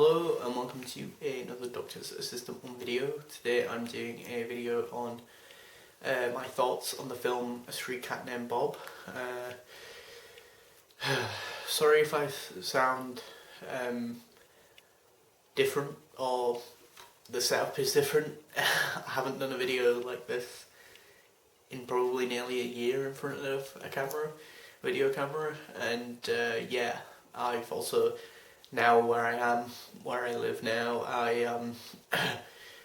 Hello and welcome to another Doctor's Assistant 1 video. Today I'm doing a video on my thoughts on the film A Street Cat Named Bob. Sorry if I sound different or the setup is different. I haven't done a video like this in probably nearly a year in front of a video camera, and yeah, I've also now where I live now, I'm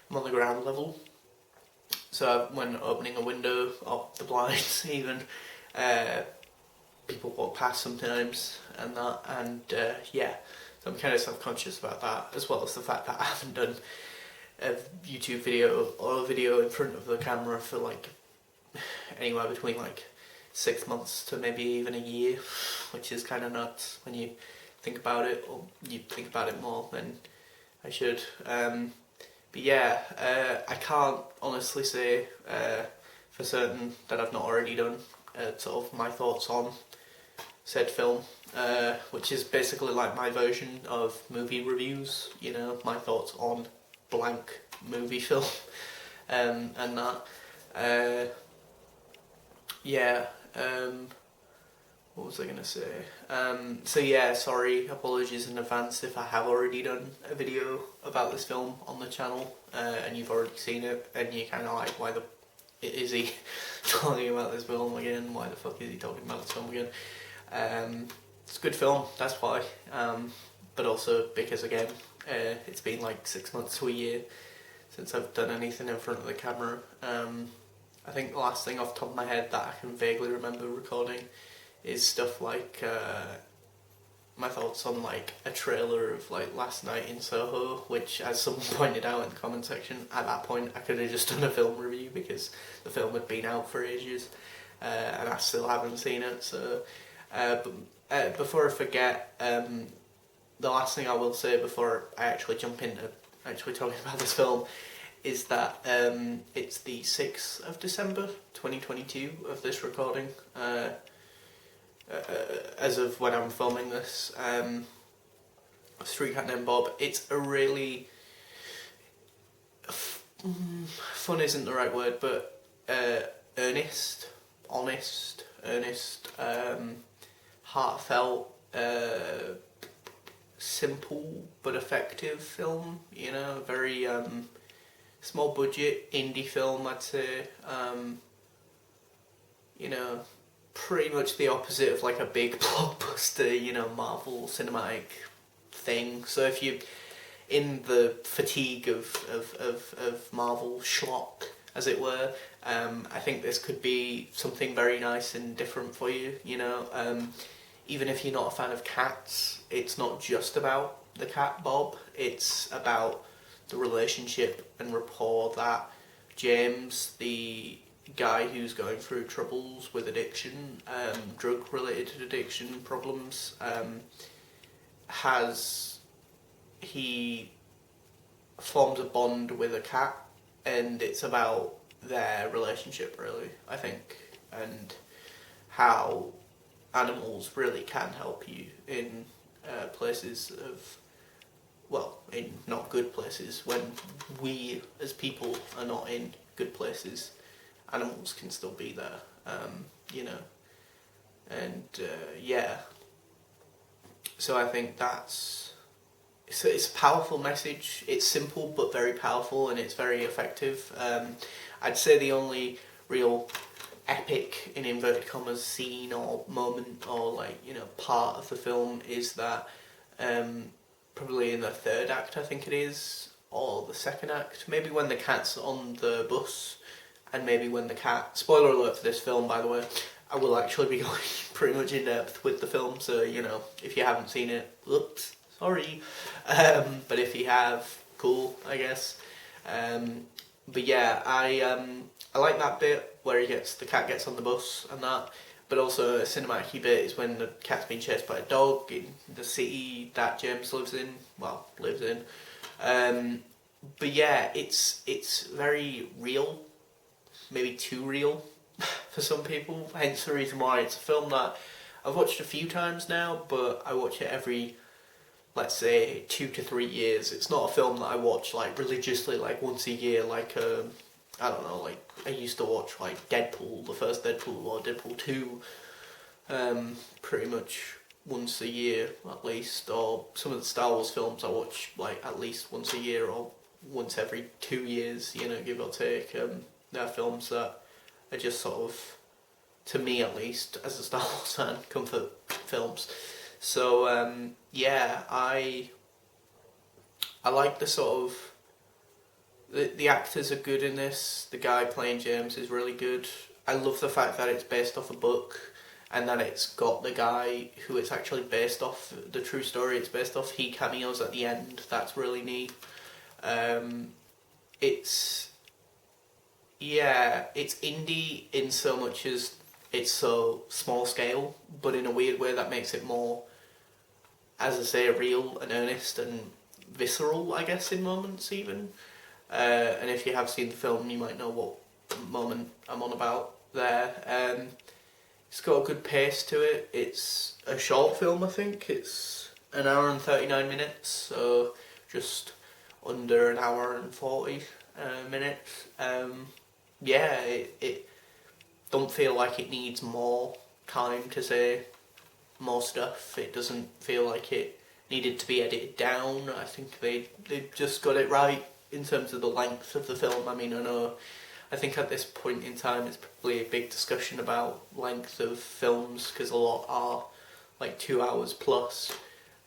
on the ground level, so when opening a window or the blinds even, people walk past sometimes and that, and yeah, so I'm kind of self-conscious about that, as well as the fact that I haven't done a YouTube video or a video in front of the camera for like anywhere between like 6 months to maybe even a year, which is kind of nuts when you think about it, or you think about it more than I should. But yeah, I can't honestly say for certain that I've not already done sort of my thoughts on said film, which is basically like my version of movie reviews, you know, my thoughts on blank movie film, and that. Yeah, what was I going to say? So yeah, sorry, apologies in advance if I have already done a video about this film on the channel, and you've already seen it, and you're kind of like, why the is he talking about this film again? Why the fuck is he talking about this film again? It's a good film, that's why, but also because again, it's been like 6 months to a year since I've done anything in front of the camera. I think the last thing off the top of my head that I can vaguely remember recording is stuff like my thoughts on like a trailer of like Last Night in Soho, which, as someone pointed out in the comment section, at that point I could have just done a film review because the film had been out for ages, and I still haven't seen it. So but before I forget, the last thing I will say before I actually jump into actually talking about this film is that it's the 6th of December 2022 of this recording, as of when I'm filming this. Street Cat Named Bob, it's a really fun isn't the right word, but honest, heartfelt, simple but effective film, you know, very small budget indie film, I'd say. You know, pretty much the opposite of like a big blockbuster, you know, Marvel cinematic thing. So if you're in the fatigue of Marvel schlock, as it were, I think this could be something very nice and different for you, you know. Even if you're not a fan of cats, it's not just about the cat Bob, it's about the relationship and rapport that James, the guy who's going through troubles with addiction, drug-related addiction problems, he forms a bond with a cat, and it's about their relationship, really, I think, and how animals really can help you in places of, well, in not good places. When we as people are not in good places, animals can still be there, you know, and yeah, so I think it's a powerful message. It's simple but very powerful, and it's very effective. I'd say the only real epic, in inverted commas, scene or moment or like, you know, part of the film is that probably in the third act, I think it is, or the second act, maybe when the cat's on the bus, and maybe when the cat, spoiler alert for this film by the way, I will actually be going pretty much in depth with the film, so you know, if you haven't seen it, oops, sorry, but if you have, cool, I guess. But yeah, I like that bit where the cat gets on the bus and that, but also a cinematic bit is when the cat's being chased by a dog in the city that James lives in. But yeah, it's very real, maybe too real for some people, hence the reason why it's a film that I've watched a few times now, but I watch it every let's say 2 to 3 years. It's not a film that I watch like religiously, like once a year, like I don't know, like I used to watch like Deadpool, the first Deadpool, or Deadpool 2, pretty much once a year at least, or some of the Star Wars films I watch like at least once a year or once every 2 years, you know, give or take. They're films that are just sort of, to me at least, as a Star Wars fan, comfort films. So yeah, I like the sort of the actors are good in this. The guy playing James is really good. I love the fact that it's based off a book, and that it's got the guy who it's actually based off, the true story it's based off. He cameos at the end. That's really neat. It's indie in so much as it's so small scale, but in a weird way that makes it more, as I say, real and earnest and visceral, I guess, in moments even. And if you have seen the film, you might know what moment I'm on about there. It's got a good pace to it. It's a short film, I think. It's an hour and 39 minutes, so just under an hour and 40 minutes. Yeah, it don't feel like it needs more time to say more stuff. It doesn't feel like it needed to be edited down. I think they just got it right in terms of the length of the film. I mean, I think at this point in time it's probably a big discussion about length of films, because a lot are like 2 hours plus,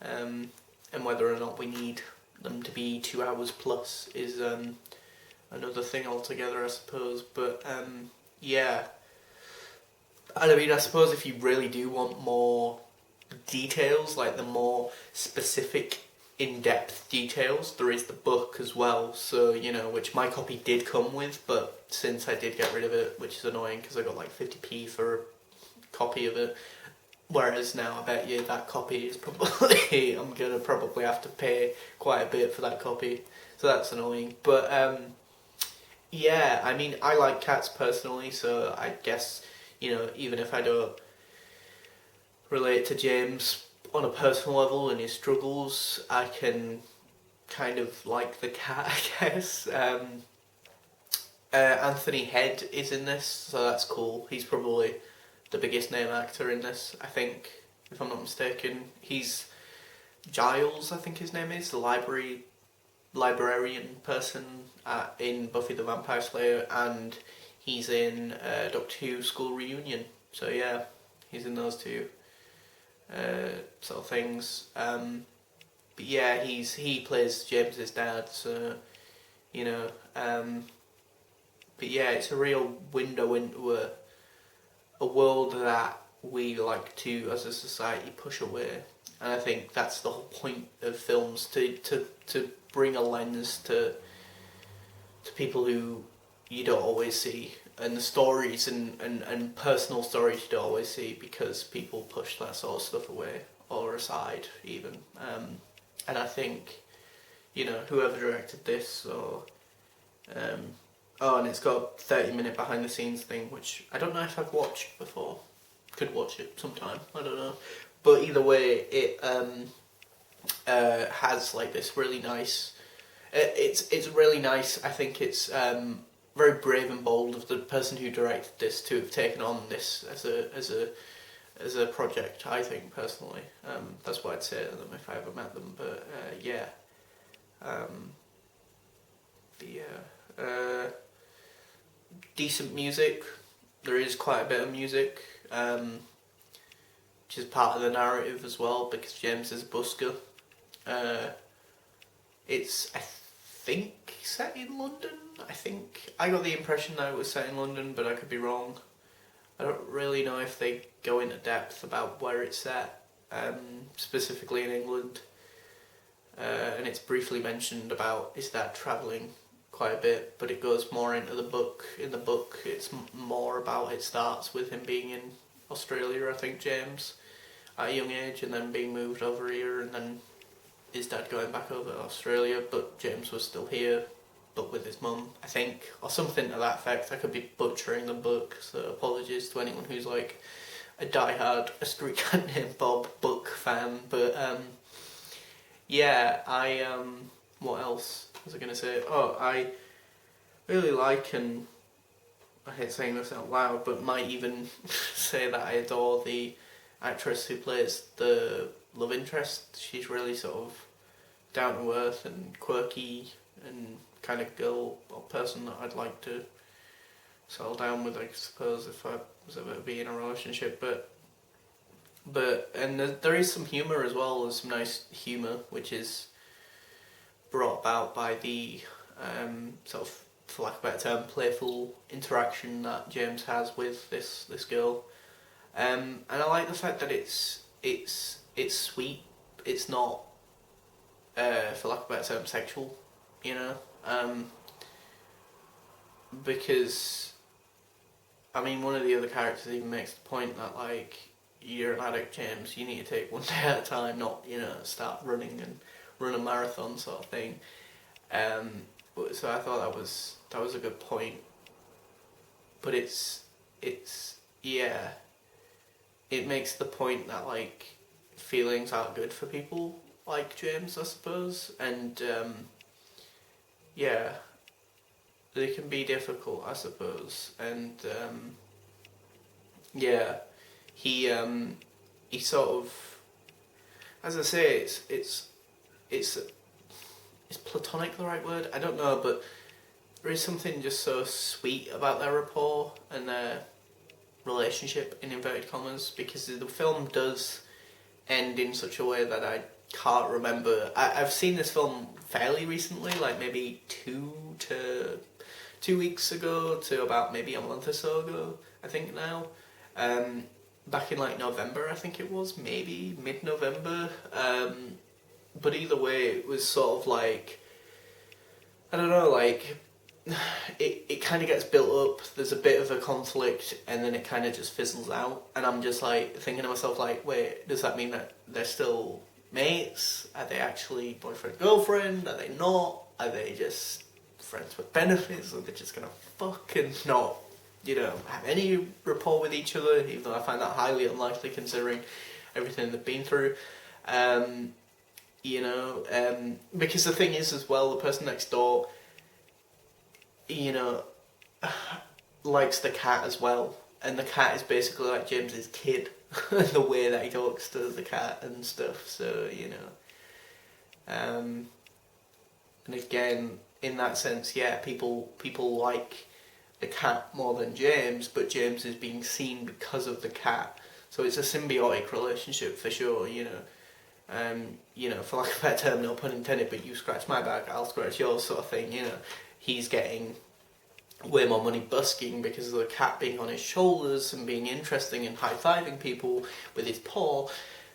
and whether or not we need them to be 2 hours plus is another thing altogether, I suppose. But yeah, and I mean, I suppose if you really do want more details, like the more specific, in-depth details, there is the book as well, so, you know, which my copy did come with, but since I did get rid of it, which is annoying because I got like 50p for a copy of it, whereas now I bet you that copy is probably, I'm gonna probably have to pay quite a bit for that copy, so that's annoying. But yeah, I mean, I like cats personally, so I guess, you know, even if I don't relate to James on a personal level and his struggles, I can kind of like the cat, I guess. Anthony Head is in this, so that's cool. He's probably the biggest name actor in this, I think, if I'm not mistaken. He's Giles, I think his name is, the librarian person in Buffy the Vampire Slayer, and he's in Doctor Who School Reunion. So yeah, he's in those two sort of things. But yeah, he plays James's dad, so, you know. But yeah, it's a real window into a world that we like to, as a society, push away. And I think that's the whole point of films, to bring a lens to people who you don't always see, and the stories and personal stories you don't always see, because people push that sort of stuff away or aside even. And I think, you know, whoever directed this, or and it's got a 30-minute behind the scenes thing, which I don't know if I've watched before. Could watch it sometime, I don't know. But either way, it has like this really nice. It's really nice. I think it's very brave and bold of the person who directed this to have taken on this as a project. I think personally, that's what I'd say to them if I ever met them. But yeah, decent music. There is quite a bit of music, which is part of the narrative as well, because James is a busker. It's, I think, set in London. I think I got the impression that it was set in London, but I could be wrong. I don't really know if they go into depth about where it's set, specifically in England. And it's briefly mentioned about his dad travelling quite a bit, but it goes more into the book. In the book, it's more about, it starts with him being in Australia, I think, James, at a young age, and then being moved over here, and then his dad going back over to Australia, but James was still here, but with his mum, I think, or something to that effect. I could be butchering the book, so apologies to anyone who's like a diehard A Street Cat Named Bob book fan, but yeah, what else was I gonna say? Oh, I really like, and I hate saying this out loud, but might even say that I adore the actress who plays the love interest. She's really sort of down to earth and quirky and kind of girl or person that I'd like to settle down with, I suppose, if I was ever to be in a relationship. And there is some humour as well. There's some nice humour which is brought about by the sort of, for lack of a better term, playful interaction that James has with this girl. And I like the fact that it's sweet. It's not, for lack of a better term, sexual. You know, because I mean, one of the other characters even makes the point that, like, you're an addict, James. You need to take one day at a time, not, you know, start running and run a marathon sort of thing. So I thought that was a good point. But it's yeah, it makes the point that, like, feelings aren't good for people like James, I suppose, and yeah, they can be difficult, I suppose, and yeah, he sort of, as I say, it's is platonic the right word? I don't know, but there is something just so sweet about their rapport and their relationship, in inverted commas, because the film does end in such a way that I can't remember. I've seen this film fairly recently, like maybe 2 weeks ago to about maybe a month or so ago, I think now. Back in like November, I think it was, maybe mid-November. But either way, it was sort of like, I don't know, like, it kind of gets built up, there's a bit of a conflict, and then it kind of just fizzles out, and I'm just like thinking to myself, like, wait, does that mean that they're still mates? Are they actually boyfriend-girlfriend? Are they not? Are they just friends with benefits? Are they just gonna fuck and not, you know, have any rapport with each other, even though I find that highly unlikely considering everything they've been through. You know, because the thing is as well, the person next door, you know, likes the cat as well, and the cat is basically like James's kid, the way that he talks to the cat and stuff, so, you know, and again, in that sense, yeah, people like the cat more than James, but James is being seen because of the cat, so it's a symbiotic relationship for sure, you know. You know, for lack of a better term, no pun intended, but you scratch my back, I'll scratch yours sort of thing, you know. He's getting way more money busking because of the cat being on his shoulders and being interesting and high-fiving people with his paw,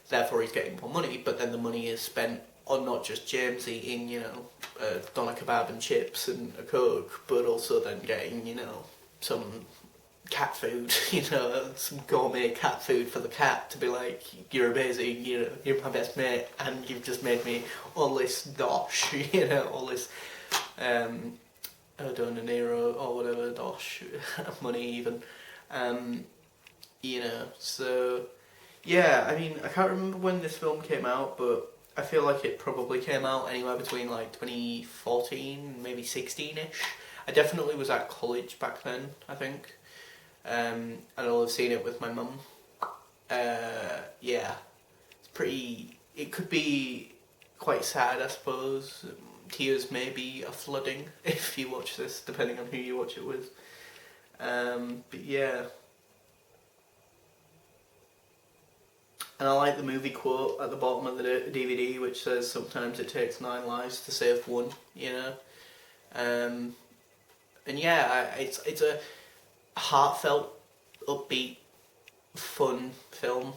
therefore he's getting more money, but then the money is spent on not just James eating, you know, a doner kebab and chips and a Coke, but also then getting, you know, some cat food, you know, some gourmet cat food for the cat to be like, you're amazing, you know, you're my best mate, and you've just made me all this dosh, you know, all this Nero or whatever, dosh, money even, you know, so, yeah, I mean, I can't remember when this film came out, but I feel like it probably came out anywhere between like 2014, maybe 16ish. I definitely was at college back then, I think. And I'll have seen it with my mum. Yeah, it's pretty, it could be quite sad, I suppose. Tears may be a flooding if you watch this, depending on who you watch it with. But yeah. And I like the movie quote at the bottom of the DVD, which says, sometimes it takes 9 lives to save one, you know. And yeah, it's a heartfelt, upbeat, fun film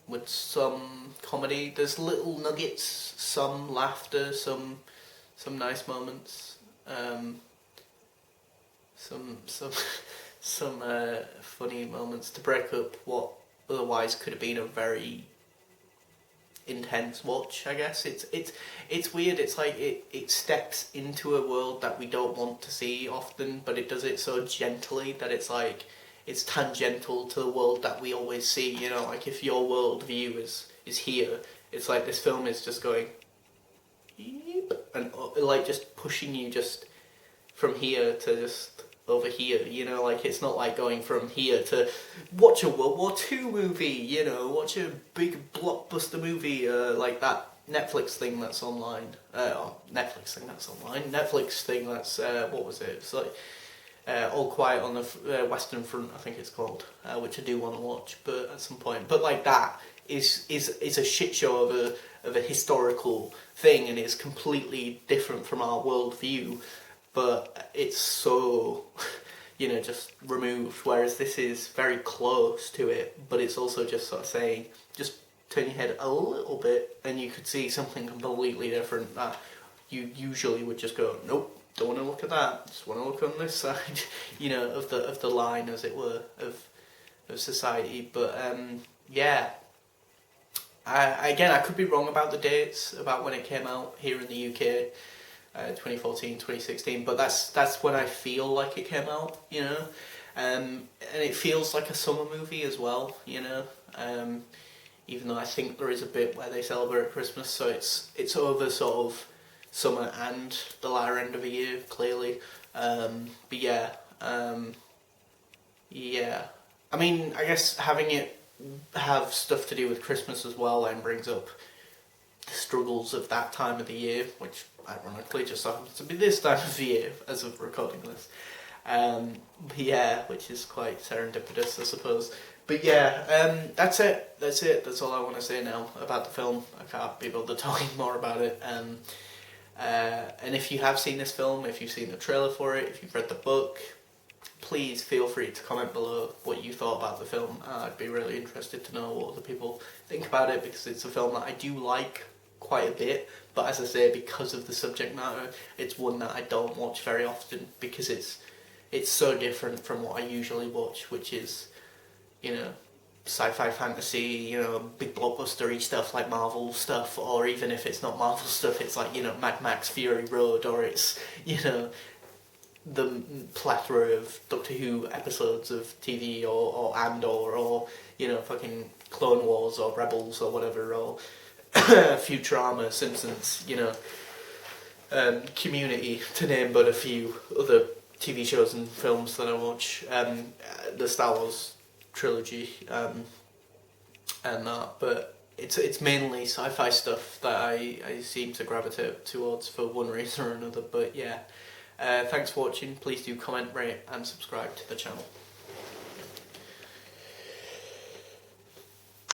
with some comedy. There's little nuggets, some laughter, some nice moments, some funny moments to break up what otherwise could have been a very intense watch, I guess. It's weird, it's like it steps into a world that we don't want to see often, but it does it so gently that it's like, it's tangential to the world that we always see, you know, like if your world view is here, it's like this film is just going, and like just pushing you just from here to just over here, you know, like it's not like going from here to watch a World War II movie, you know, watch a big blockbuster movie, like that Netflix thing that's online, Netflix thing that's, what was it, it's like, All Quiet on the Western Front, I think it's called, which I do want to watch, but at some point, but like that is a shit show of a historical thing, and it's completely different from our worldview, but it's so, you know, just removed, whereas this is very close to it, but it's also just sort of saying, just turn your head a little bit and you could see something completely different that you usually would just go, nope, don't want to look at that, just want to look on this side, you know, of the line, as it were, of society. But yeah, I could be wrong about the dates, about when it came out here in the UK, 2014, 2016, but that's when I feel like it came out, you know, and it feels like a summer movie as well, you know, even though I think there is a bit where they celebrate Christmas, so it's over sort of summer and the latter end of the year, clearly, but yeah, yeah, I mean, I guess having it have stuff to do with Christmas as well then brings up the struggles of that time of the year, which ironically just happens to be this time of the year as of recording this. But yeah, which is quite serendipitous, I suppose. But yeah, that's it. That's all I want to say now about the film. I can't be bothered talking more about it. And if you have seen this film, if you've seen the trailer for it, if you've read the book, please feel free to comment below what you thought about the film. I'd be really interested to know what other people think about it, because it's a film that I do like quite a bit, but as I say, because of the subject matter, it's one that I don't watch very often, because it's so different from what I usually watch, which is, you know, sci-fi fantasy, you know, big blockbustery stuff like Marvel stuff, or even if it's not Marvel stuff, it's like, you know, Mad Max Fury Road, or it's, you know, the plethora of Doctor Who episodes of TV, or Andor, or, you know, fucking Clone Wars, or Rebels, or whatever, or Futurama, Simpsons, you know, Community, to name but a few other TV shows and films that I watch, the Star Wars trilogy, and that, but it's mainly sci-fi stuff that I seem to gravitate towards for one reason or another. But yeah, thanks for watching. Please do comment, rate and subscribe to the channel.